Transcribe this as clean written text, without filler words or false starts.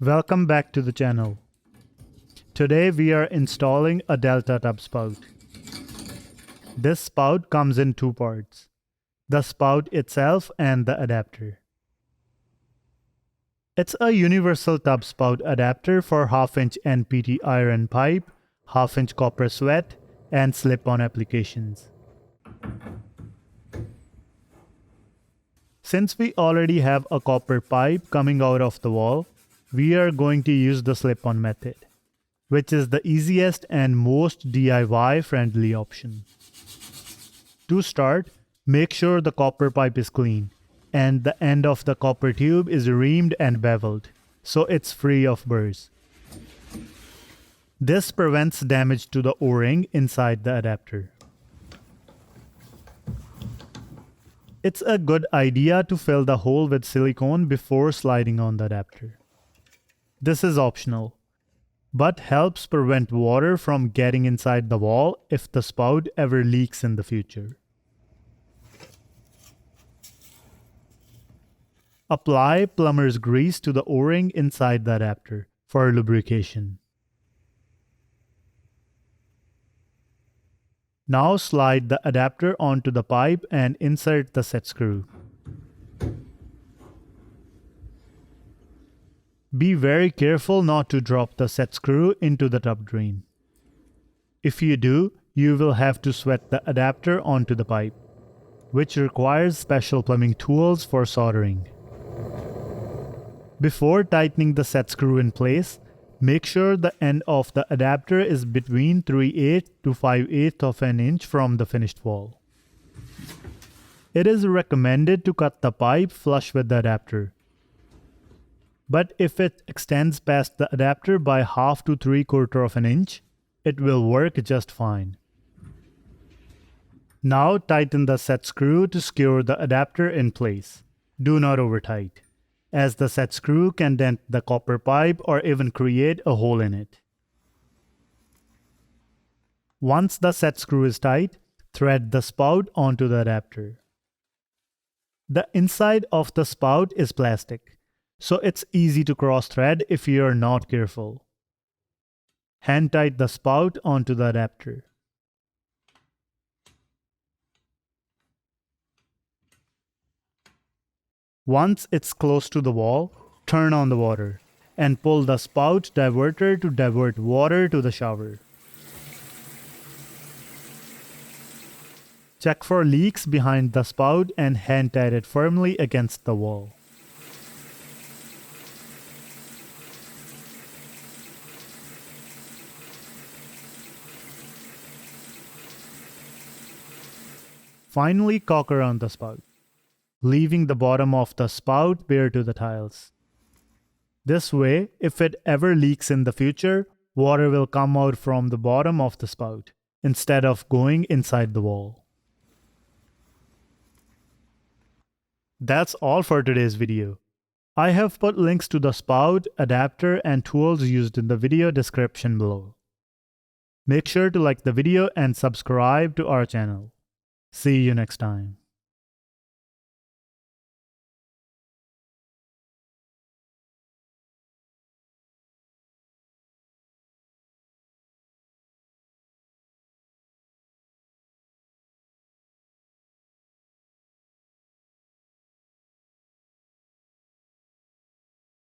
Welcome back to the channel. Today we are installing a Delta Tub Spout. This spout comes in two parts, the spout itself and the adapter. It's a universal tub spout adapter for 1/2-inch NPT iron pipe, 1/2-inch copper sweat, and slip-on applications. Since we already have a copper pipe coming out of the wall, we are going to use the slip-on method, which is the easiest and most DIY friendly option. To start, make sure the copper pipe is clean and the end of the copper tube is reamed and beveled, so it's free of burrs. This prevents damage to the O-ring inside the adapter. It's a good idea to fill the hole with silicone before sliding on the adapter. This is optional, but helps prevent water from getting inside the wall if the spout ever leaks in the future. Apply plumber's grease to the O-ring inside the adapter for lubrication. Now slide the adapter onto the pipe and insert the set screw. Be very careful not to drop the set screw into the tub drain. If you do, you will have to sweat the adapter onto the pipe, which requires special plumbing tools for soldering. Before tightening the set screw in place, make sure the end of the adapter is between 3/8 to 5/8 of an inch from the finished wall. It is recommended to cut the pipe flush with the adapter, but if it extends past the adapter by 1/2 to 3/4 of an inch, it will work just fine. Now tighten the set screw to secure the adapter in place. Do not over tight, as the set screw can dent the copper pipe or even create a hole in it. Once the set screw is tight, thread the spout onto the adapter. The inside of the spout is plastic, so it's easy to cross-thread if you are not careful. Hand tight the spout onto the adapter. Once it's close to the wall, turn on the water and pull the spout diverter to divert water to the shower. Check for leaks behind the spout and hand tight it firmly against the wall. Finally, caulk around the spout, leaving the bottom of the spout bare to the tiles. This way, if it ever leaks in the future, water will come out from the bottom of the spout instead of going inside the wall. That's all for today's video. I have put links to the spout, adapter, and tools used in the video description below. Make sure to like the video and subscribe to our channel. See you next time.